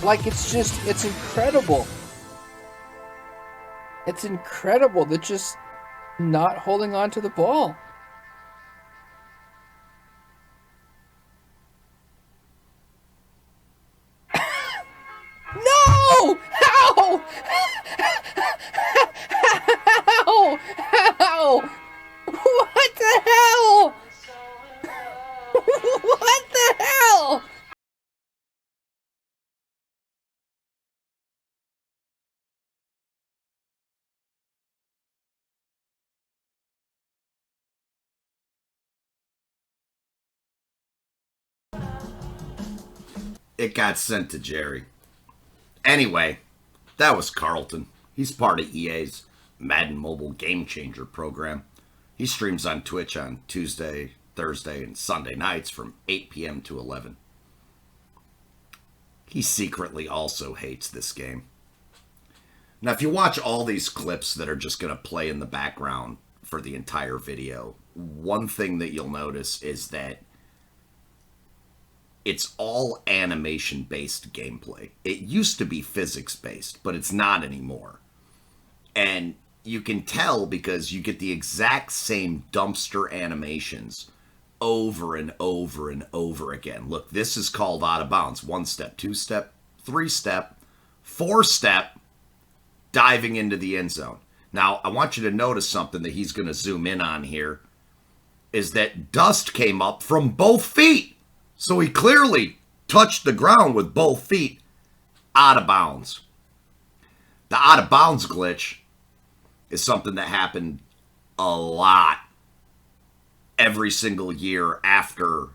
Like, it's incredible. It's incredible that just not holding on to the ball. No! How? How? How? What the hell? What the hell? It got sent to Jerry. Anyway, that was Carlton. He's part of EA's Madden Mobile Game Changer program. He streams on Twitch on Tuesday, Thursday, and Sunday nights from 8 p.m. to 11. He secretly also hates this game. Now, if you watch all these clips that are just going to play in the background for the entire video, one thing that you'll notice is that it's all animation-based gameplay. It used to be physics-based, but it's not anymore. And you can tell because you get the exact same dumpster animations over and over and over again. Look, this is called out of bounds. 1 step, 2 step, 3 step, 4 step, diving into the end zone. Now, I want you to notice something that he's going to zoom in on here, is that dust came up from both feet. So he clearly touched the ground with both feet out of bounds. The out of bounds glitch is something that happened a lot every single year after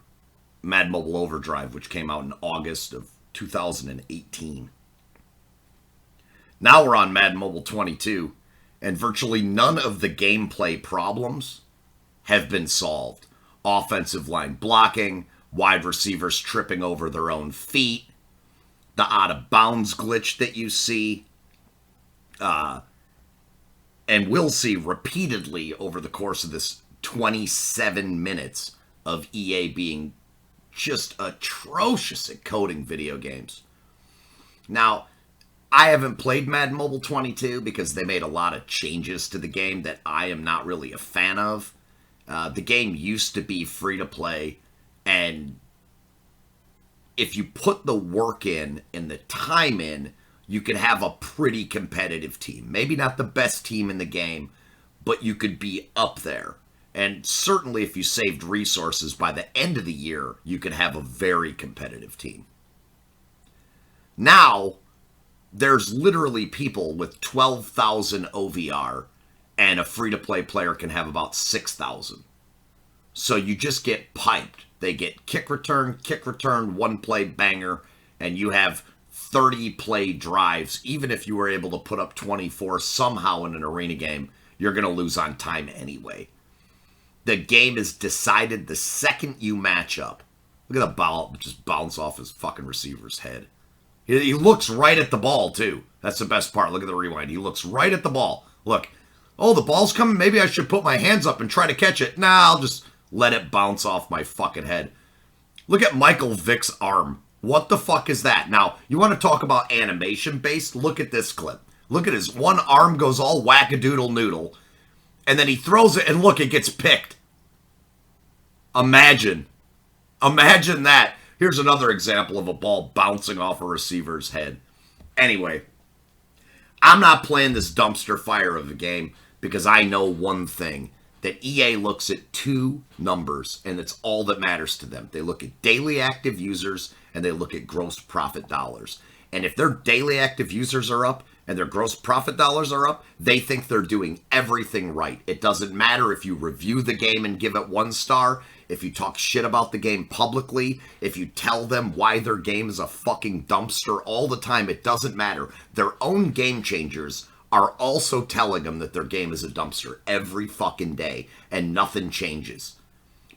Madden Mobile Overdrive, which came out in August of 2018. Now we're on Madden Mobile 22, and virtually none of the gameplay problems have been solved. Offensive line blocking, wide receivers tripping over their own feet, the out-of-bounds glitch that you see, and will see repeatedly over the course of this 27 minutes of EA being just atrocious at coding video games. Now, I haven't played Madden Mobile 22 because they made a lot of changes to the game that I am not really a fan of. The game used to be free-to-play, and if you put the work in and the time in, you could have a pretty competitive team. Maybe not the best team in the game, but you could be up there. And certainly if you saved resources by the end of the year, you could have a very competitive team. Now, there's literally people with 12,000 OVR, and a free-to-play player can have about 6,000. So you just get piped. They get kick return, one-play banger, and you have 30-play drives. Even if you were able to put up 24 somehow in an arena game, you're going to lose on time anyway. The game is decided the second you match up. Look at the ball just bounce off his fucking receiver's head. He looks right at the ball, too. That's the best part. Look at the rewind. He looks right at the ball. Look. Oh, the ball's coming? Maybe I should put my hands up and try to catch it. Nah, I'll just let it bounce off my fucking head. Look at Michael Vick's arm. What the fuck is that? Now, you want to talk about animation-based? Look at this clip. Look at his one arm goes all wackadoodle-noodle, and then he throws it, and look, it gets picked. Imagine. Imagine that. Here's another example of a ball bouncing off a receiver's head. Anyway, I'm not playing this dumpster fire of a game because I know one thing, that EA looks at two numbers, and it's all that matters to them. They look at daily active users, and they look at gross profit dollars. And if their daily active users are up, and their gross profit dollars are up, they think they're doing everything right. It doesn't matter if you review the game and give it 1 star, if you talk shit about the game publicly, if you tell them why their game is a fucking dumpster all the time, it doesn't matter. Their own game changers are also telling them that their game is a dumpster every fucking day, and nothing changes.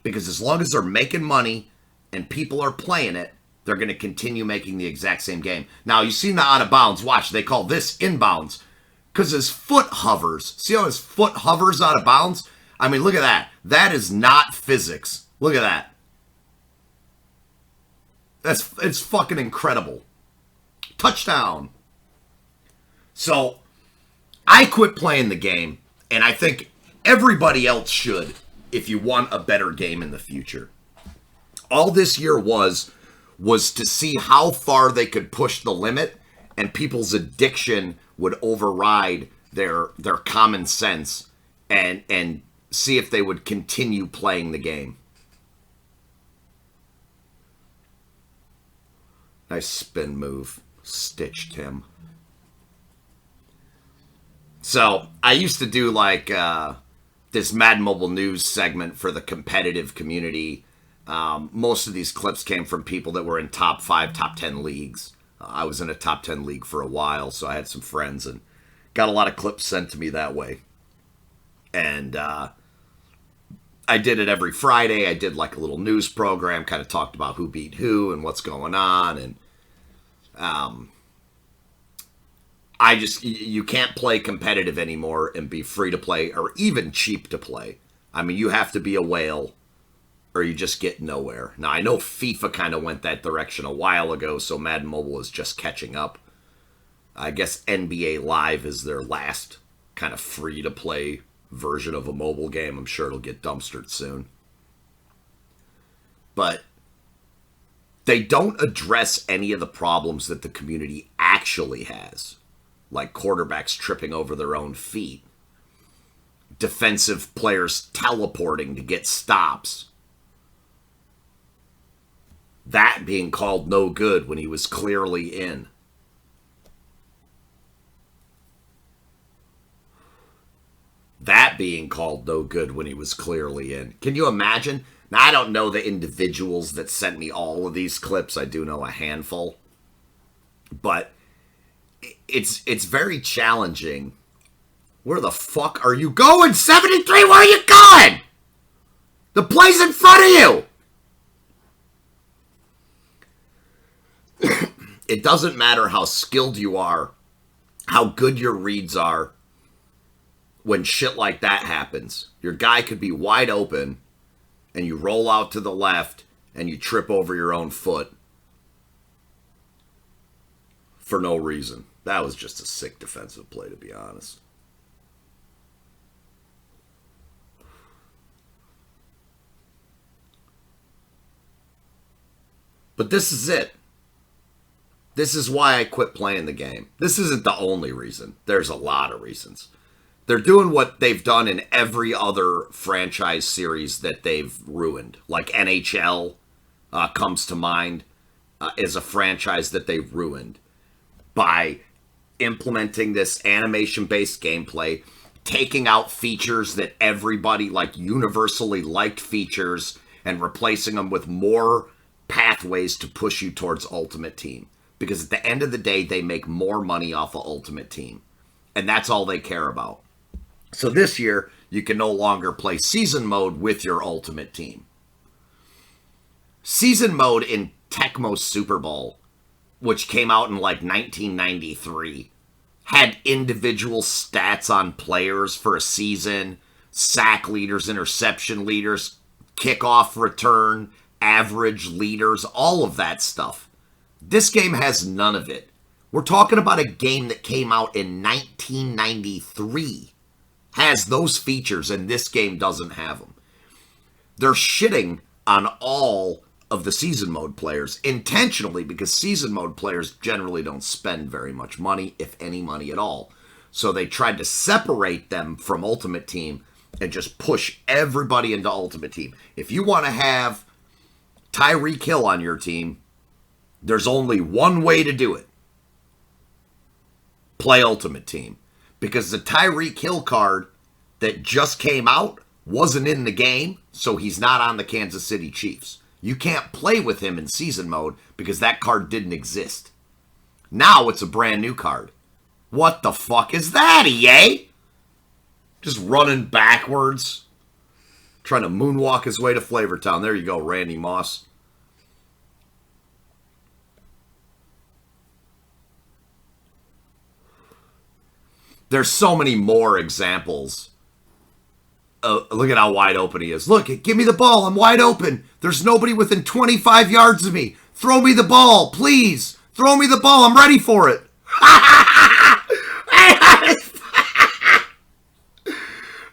Because as long as they're making money and people are playing it, they're going to continue making the exact same game. Now, you've seen the out of bounds. Watch, they call this inbounds because his foot hovers. See how his foot hovers out of bounds? I mean, look at that. That is not physics. Look at that. It's fucking incredible. touchdown. So I quit playing the game, and I think everybody else should if you want a better game in the future. All this year was to see how far they could push the limit, and people's addiction would override their common sense, and see if they would continue playing the game. Nice spin move. Stitched him. So, I used to do like this Madden Mobile news segment for the competitive community. Most of these clips came from people that were in top 5, top 10 leagues. I was in a top 10 league for a while, so I had some friends and got a lot of clips sent to me that way. And I did it every Friday. I did like a little news program, kind of talked about who beat who and what's going on. And you can't play competitive anymore and be free to play or even cheap to play. I mean, you have to be a whale or you just get nowhere. Now, I know FIFA kind of went that direction a while ago, so Madden Mobile is just catching up. I guess NBA Live is their last kind of free-to-play version of a mobile game. I'm sure it'll get dumpstered soon. But they don't address any of the problems that the community actually has, like quarterbacks tripping over their own feet, defensive players teleporting to get stops, that being called no good when he was clearly in. That being called no good when he was clearly in. Can you imagine? Now, I don't know the individuals that sent me all of these clips. I do know a handful. But it's very challenging. Where the fuck are you going? 73, where are you going? The play's in front of you. It doesn't matter how skilled you are, how good your reads are. When shit like that happens, your guy could be wide open and you roll out to the left and you trip over your own foot for no reason. That was just a sick defensive play, to be honest. But this is it. This is why I quit playing the game. This isn't the only reason. There's a lot of reasons. They're doing what they've done in every other franchise series that they've ruined. Like NHL comes to mind as a franchise that they've ruined by implementing this animation-based gameplay, taking out features that everybody like universally liked features and replacing them with more pathways to push you towards Ultimate Team. Because at the end of the day, they make more money off of Ultimate Team. And that's all they care about. So this year, you can no longer play Season Mode with your Ultimate Team. Season Mode in Tecmo Super Bowl, which came out in like 1993, had individual stats on players for a season, sack leaders, interception leaders, kickoff return, average leaders, all of that stuff. This game has none of it. We're talking about a game that came out in 1993. Has those features, and this game doesn't have them. They're shitting on all of the Season Mode players intentionally because Season Mode players generally don't spend very much money, if any money at all. So they tried to separate them from Ultimate Team and just push everybody into Ultimate Team. If you want to have Tyreek Hill on your team, there's only one way to do it. Play Ultimate Team. Because the Tyreek Hill card that just came out wasn't in the game, so he's not on the Kansas City Chiefs. You can't play with him in Season Mode because that card didn't exist. Now it's a brand new card. What the fuck is that, EA? Just running backwards. Trying to moonwalk his way to Flavortown. There you go, Randy Moss. There's so many more examples. Look at how wide open he is. Look, give me the ball. I'm wide open. There's nobody within 25 yards of me. Throw me the ball, please. Throw me the ball. I'm ready for it.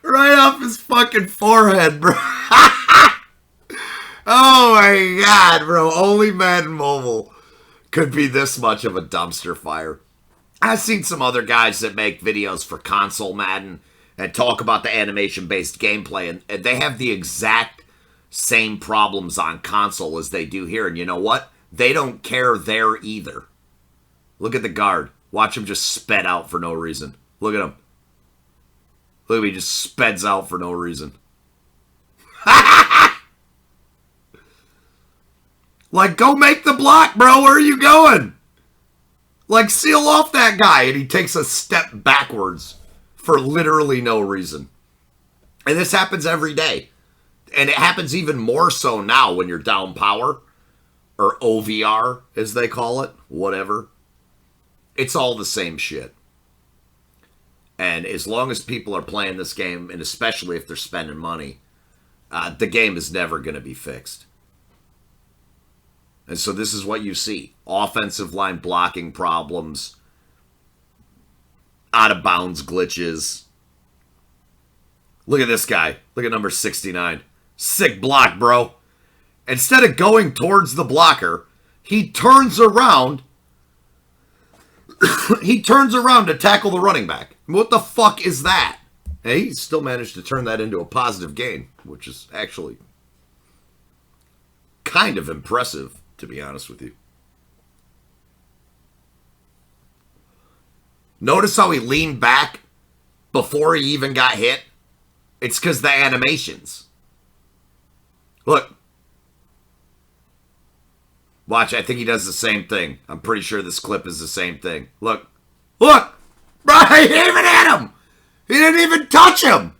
Right off his fucking forehead, bro. Oh my god, bro. Only Madden Mobile could be this much of a dumpster fire. I've seen some other guys that make videos for console Madden and talk about the animation-based gameplay, and they have the exact same problems on console as they do here. And you know what? They don't care there either. Look at the guard. Watch him just sped out for no reason. Look at him. Look at him, he just speds out for no reason. Like, go make the block, bro. Where are you going? Like, seal off that guy. And he takes a step backwards for literally no reason. And this happens every day. And it happens even more so now when you're down power. Or OVR, as they call it. Whatever. It's all the same shit. And as long as people are playing this game, and especially if they're spending money, the game is never going to be fixed. And so this is what you see. Offensive line blocking problems. Out of bounds glitches. Look at this guy. Look at number 69. Sick block, bro. Instead of going towards the blocker, he turns around. He turns around to tackle the running back. What the fuck is that? And he still managed to turn that into a positive gain, which is actually kind of impressive, to be honest with you. Notice how he leaned back before he even got hit? It's because the animations. Look. Watch, I think he does the same thing. I'm pretty sure this clip is the same thing. Look. Look! Bro, he didn't even hit him! He didn't even touch him!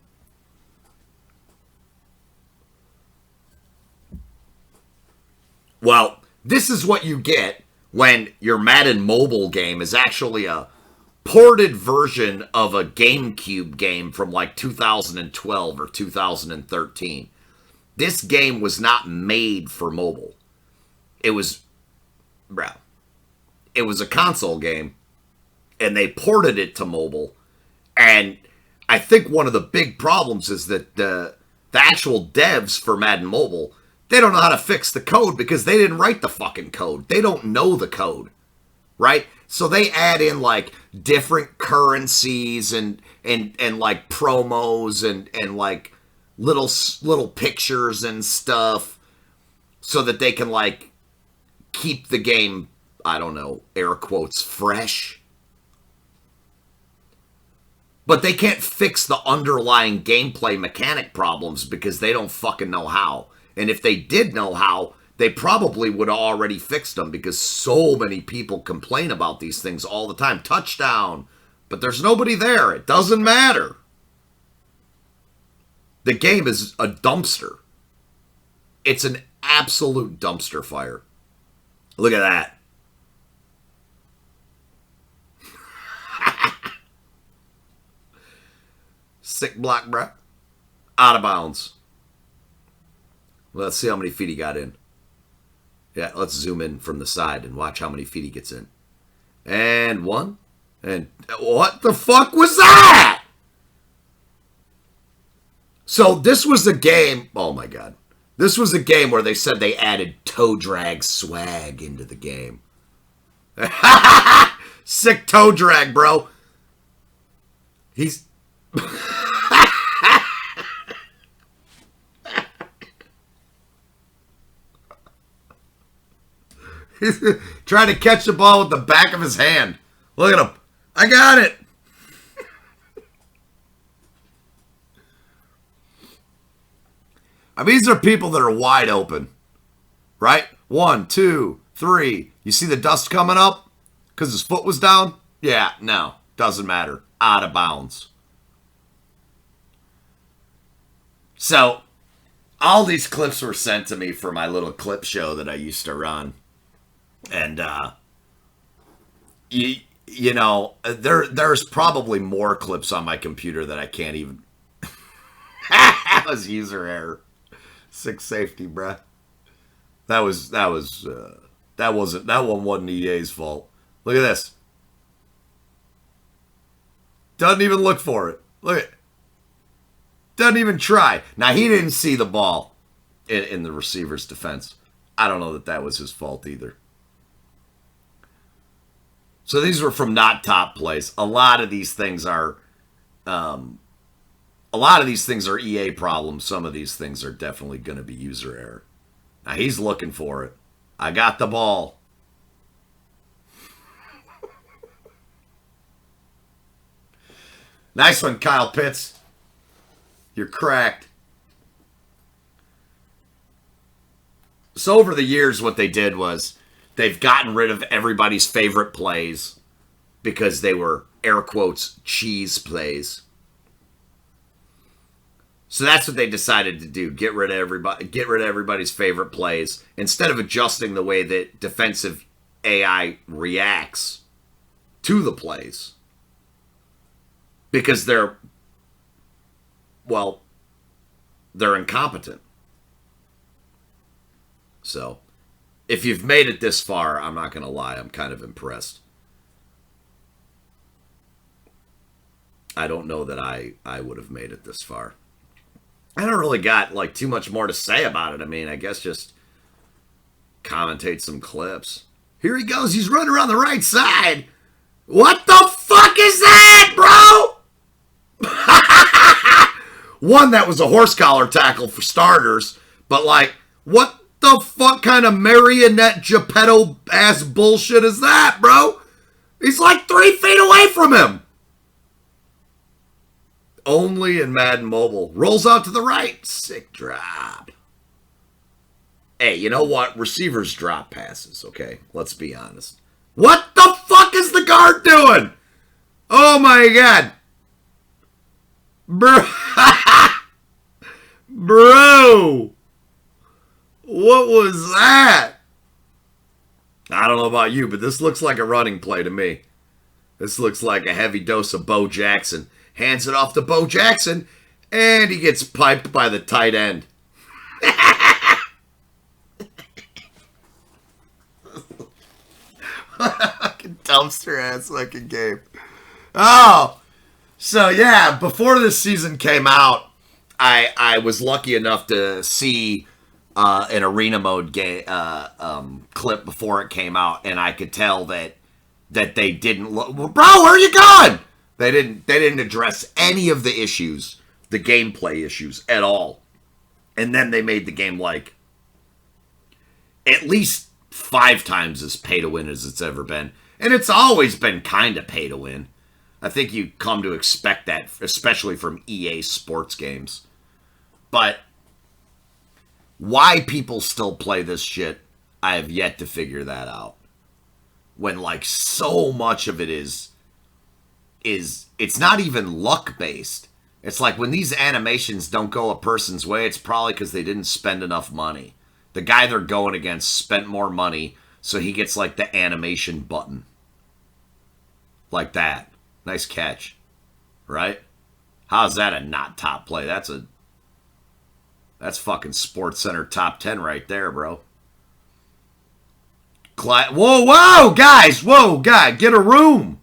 Well, this is what you get when your Madden Mobile game is actually a ported version of a GameCube game from like 2012 or 2013. This game was not made for mobile. It was a console game, and they ported it to mobile. And I think one of the big problems is that the actual devs for Madden Mobile, they don't know how to fix the code because they didn't write the fucking code. They don't know the code, right? So they add in like different currencies and like promos and like little pictures and stuff so that they can like keep the game, I don't know, air quotes, fresh. But they can't fix the underlying gameplay mechanic problems because they don't fucking know how. And if they did know how, they probably would have already fixed them because so many people complain about these things all the time. Touchdown. But there's nobody there. It doesn't matter. The game is a dumpster. It's an absolute dumpster fire. Look at that. Sick block, bro. Out of bounds. Let's see how many feet he got in. Yeah, let's zoom in from the side and watch how many feet he gets in. And one. And what the fuck was that? So this was a game. Oh my god. This was a game where they said they added toe drag swag into the game. Sick toe drag, bro. He's... He's trying to catch the ball with the back of his hand. Look at him. I got it. I mean, these are people that are wide open. Right? 1, 2, 3. You see the dust coming up? Because his foot was down? Yeah, no. Doesn't matter. Out of bounds. So, all these clips were sent to me for my little clip show that I used to run. And, you know, there's probably more clips on my computer that I can't even... That was user error. Sick safety, bruh. That was That one wasn't EA's fault. Look at this. Doesn't even look for it. Look at. Doesn't even try. Now he didn't see the ball in the receiver's defense. I don't know that was his fault either. So these were from not top plays. A lot of these things are EA problems. Some of these things are definitely going to be user error. Now he's looking for it. I got the ball. Nice one, Kyle Pitts. You're cracked. So over the years, what they did was they've gotten rid of everybody's favorite plays because they were, air quotes, cheese plays. So that's what they decided to do. Get rid of everybody's favorite plays instead of adjusting the way that defensive AI reacts to the plays. Because they're incompetent. So, if you've made it this far, I'm not going to lie, I'm kind of impressed. I don't know that I would have made it this far. I don't really got like too much more to say about it. I mean, I guess just commentate some clips. Here he goes. He's running around the right side. What the fuck is that, bro? One, that was a horse collar tackle for starters. But like, what the fuck kind of marionette Geppetto ass bullshit is that, bro? He's like 3 feet away from him. Only in Madden Mobile. Rolls out to the right. Sick drop. Hey, you know what? Receivers drop passes, okay? Let's be honest. What the fuck is the guard doing? Oh my god. Bro. Bro. What was that? I don't know about you, but this looks like a running play to me. This looks like a heavy dose of Bo Jackson. Hands it off to Bo Jackson, and he gets piped by the tight end. Fucking dumpster ass fucking game. Oh, so yeah, before this season came out, I was lucky enough to see an arena mode game clip before it came out, and I could tell that they didn't look. Bro, where are you going? They didn't address any of the issues, the gameplay issues at all. And then they made the game like at least 5 times as pay to win as it's ever been. And it's always been kind of pay to win. I think you come to expect that, especially from EA sports games. But why people still play this shit, I have yet to figure that out. When like so much of it is it's not even luck based. It's like when these animations don't go a person's way, it's probably because they didn't spend enough money. The guy they're going against spent more money, so he gets like the animation button. Like that. Nice catch. Right? How's that a not top play? That's fucking Sports Center top 10 right there, bro. Whoa, guys. Whoa, guy, get a room.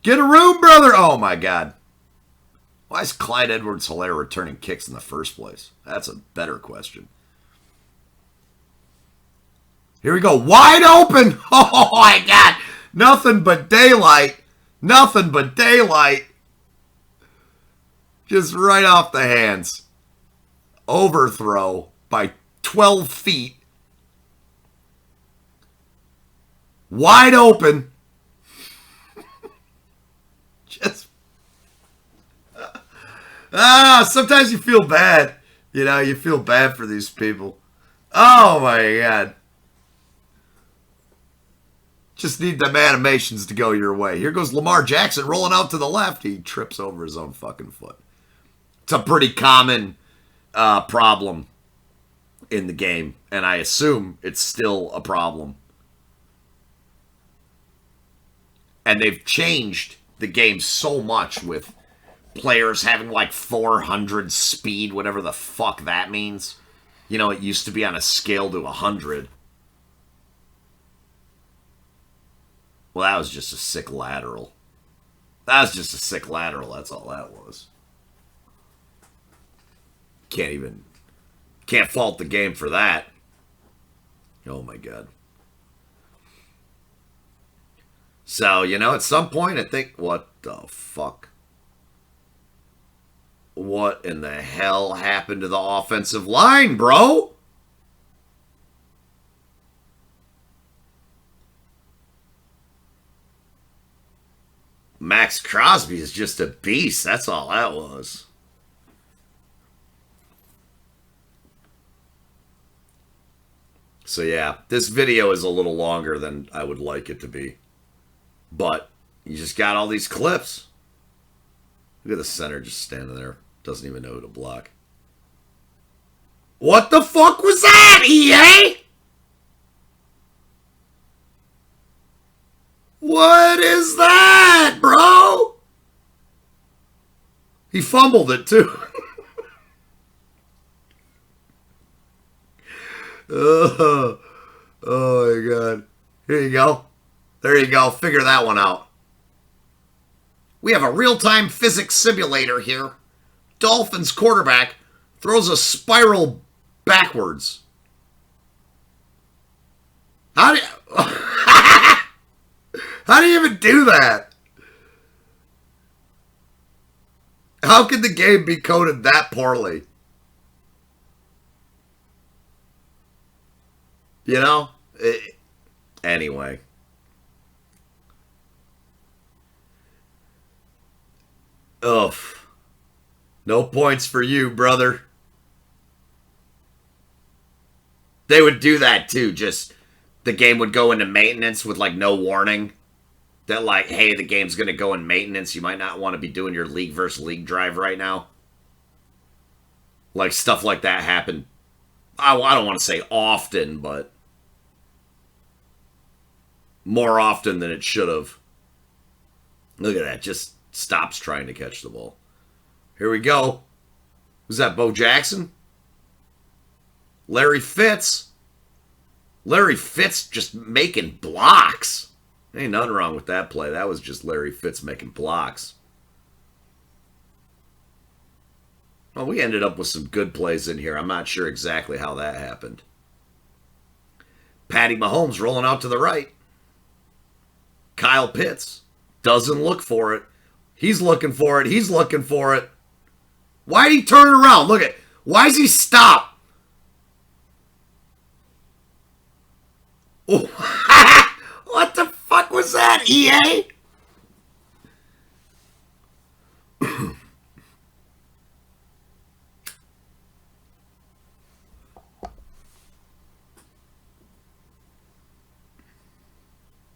Get a room, brother! Oh, my God. Why is Clyde Edwards-Helaire returning kicks in the first place? That's a better question. Here we go. Wide open! Oh, my God! Nothing but daylight. Nothing but daylight. Just right off the hands. Overthrow by 12 feet. Wide open. Sometimes you feel bad. You know, you feel bad for these people. Oh, my God. Just need them animations to go your way. Here goes Lamar Jackson rolling out to the left. He trips over his own fucking foot. It's a pretty common problem in the game, and I assume it's still a problem. And they've changed the game so much with players having like 400 speed, whatever the fuck that means. You know, it used to be on a scale to 100. Well, that was just a sick lateral. That was just a sick lateral. That's all that was. Can't fault the game for that. Oh my god. So, at some point I think, what the fuck? What in the hell happened to the offensive line, bro? Max Crosby is just a beast. That's all that was. So yeah, this video is a little longer than I would like it to be. But you just got all these clips. Look at the center just standing there. Doesn't even know who to block. What the fuck was that, EA? What is that, bro? He fumbled it, too. Oh my god. Here you go. There you go. Figure that one out. We have a real-time physics simulator here. Dolphins quarterback throws a spiral backwards. How do you... How do you even do that? How could the game be coded that poorly? Anyway. Ugh. No points for you, brother. They would do that too. Just the game would go into maintenance with like no warning. That like, hey, the game's going to go in maintenance. You might not want to be doing your league versus league drive right now. Like stuff like that happened. I don't want to say often, but more often than it should have. Look at that. Just stops trying to catch the ball. Here we go. Was that Bo Jackson? Larry Fitz. Larry Fitz just making blocks. Ain't nothing wrong with that play. That was just Larry Fitz making blocks. Well, we ended up with some good plays in here. I'm not sure exactly how that happened. Patty Mahomes rolling out to the right. Kyle Pitts doesn't look for it. He's looking for it. He's looking for it. Why did he turn around? Look at... Why does he stop? Oh. What the fuck was that, EA?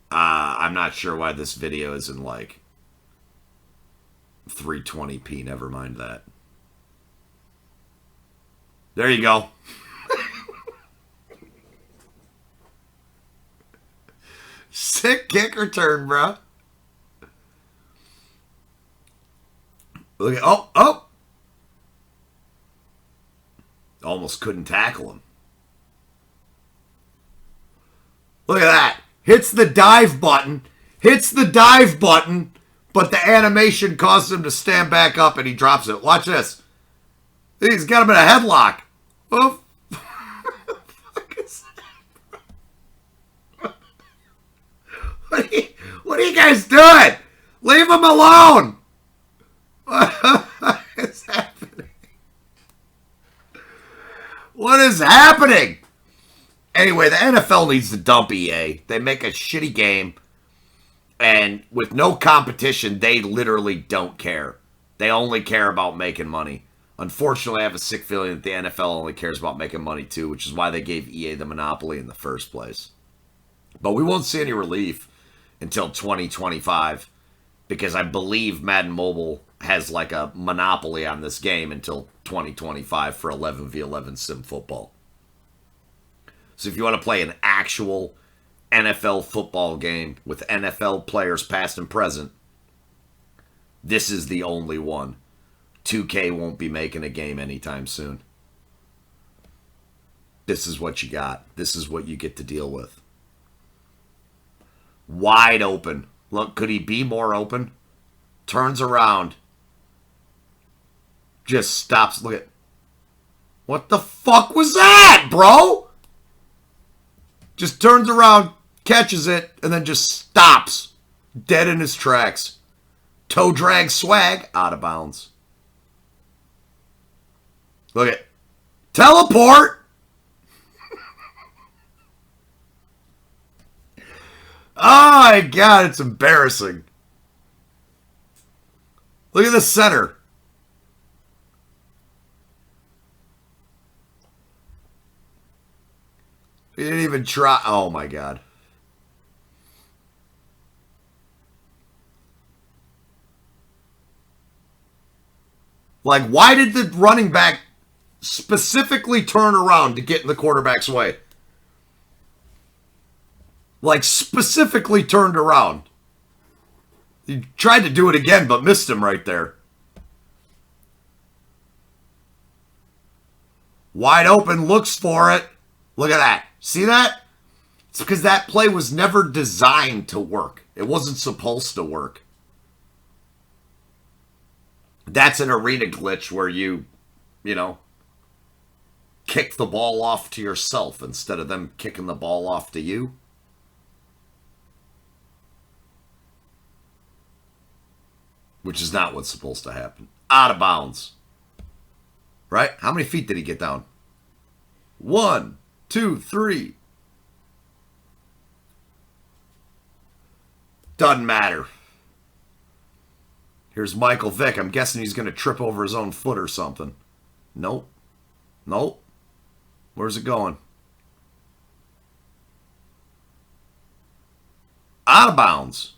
I'm not sure why this video is in like 320p. Never mind that. There you go. Sick kick return, bro. Look at oh. Almost couldn't tackle him. Look at that. Hits the dive button. Hits the dive button, but the animation caused him to stand back up and he drops it. Watch this. He's got him in a headlock. Oh, fuck is that? What are you guys doing? Leave him alone. What is happening? What is happening? Anyway, the NFL needs to dump EA. They make a shitty game, and with no competition, they literally don't care. They only care about making money. Unfortunately, I have a sick feeling that the NFL only cares about making money too, which is why they gave EA the monopoly in the first place. But we won't see any relief until 2025, because I believe Madden Mobile has like a monopoly on this game until 2025 for 11v11 sim football. So if you want to play an actual NFL football game with NFL players past and present, this is the only one. 2K won't be making a game anytime soon. This is what you got. This is what you get to deal with. Wide open. Look, could he be more open? Turns around. Just stops. Look at. What the fuck was that, bro? Just turns around, catches it, and then just stops. Dead in his tracks. Toe drag swag. Out of bounds. Look at. Teleport! Oh my god, it's embarrassing. Look at the center. He didn't even try. Oh my god. Like, why did the running back specifically turn around to get in the quarterback's way? Like, specifically turned around. He tried to do it again, but missed him right there. Wide open, looks for it. Look at that. See that? It's because that play was never designed to work. It wasn't supposed to work. That's an arena glitch where you know, kick the ball off to yourself instead of them kicking the ball off to you. Which is not what's supposed to happen. Out of bounds. Right? How many feet did he get down? 1, 2, 3. Doesn't matter. Here's Michael Vick. I'm guessing he's going to trip over his own foot or something. Nope. Nope. Where's it going? Out of bounds.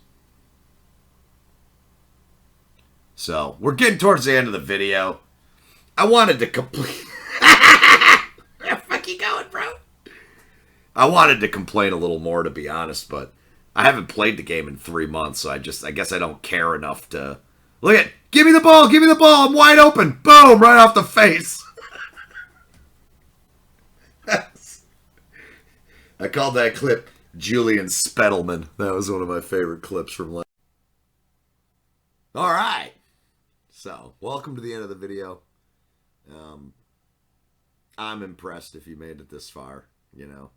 So, we're getting towards the end of the video. I wanted to complete... Where the fuck you going, bro? I wanted to complain a little more, to be honest, but I haven't played the game in 3 months, so I guess I don't care enough to... Look at... Give me the ball! Give me the ball! I'm wide open! Boom! Right off the face! I called that clip Julian Spettelman. That was one of my favorite clips from last. All right. So, welcome to the end of the video. I'm impressed if you made it this far. You know,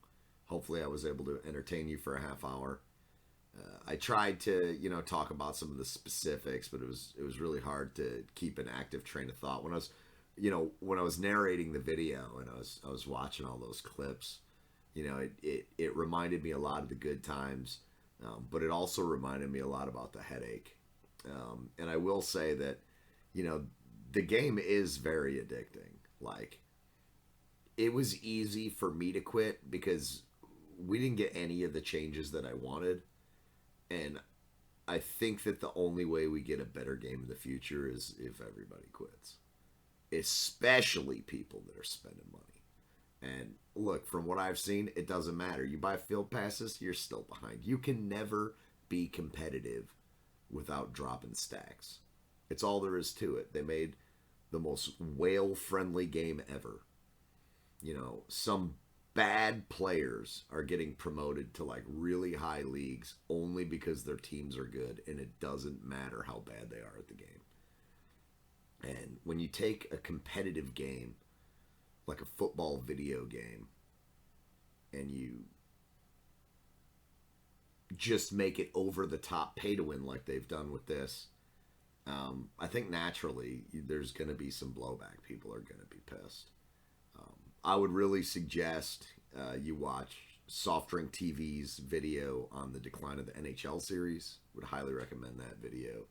hopefully I was able to entertain you for a half hour. I tried to, talk about some of the specifics, but it was really hard to keep an active train of thought when I was narrating the video and I was watching all those clips. It reminded me a lot of the good times, but it also reminded me a lot about the headache. And I will say that, the game is very addicting. Like, it was easy for me to quit because we didn't get any of the changes that I wanted. And I think that the only way we get a better game in the future is if everybody quits, especially people that are spending money. And look, from what I've seen, it doesn't matter. You buy field passes, you're still behind. You can never be competitive without dropping stacks. It's all there is to it. They made the most whale-friendly game ever. Some bad players are getting promoted to like really high leagues only because their teams are good, and it doesn't matter how bad they are at the game. And when you take a competitive game like a football video game and you just make it over the top pay to win like they've done with this, I think naturally there's going to be some blowback. People are going to be pissed. I would really suggest you watch Soft Drink TV's video on the decline of the NHL series. Would highly recommend that video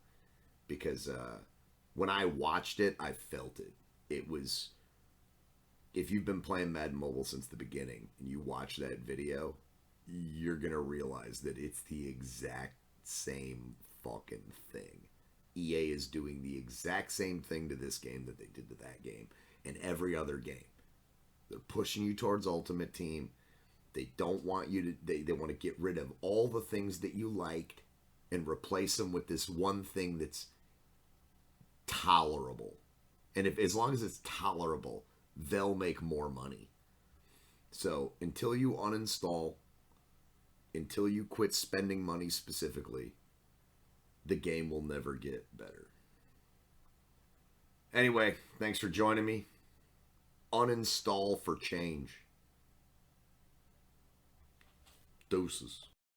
because when I watched it, I felt it. It was, if you've been playing Madden Mobile since the beginning and you watch that video, you're going to realize that it's the exact same fucking thing. EA is doing the exact same thing to this game that they did to that game and every other game. They're pushing you towards Ultimate Team. They don't want you to... They want to get rid of all the things that you liked and replace them with this one thing that's tolerable. And as long as it's tolerable, they'll make more money. So until you uninstall until you quit spending money specifically, the game will never get better. Anyway, thanks for joining me. Uninstall for change. Deuces.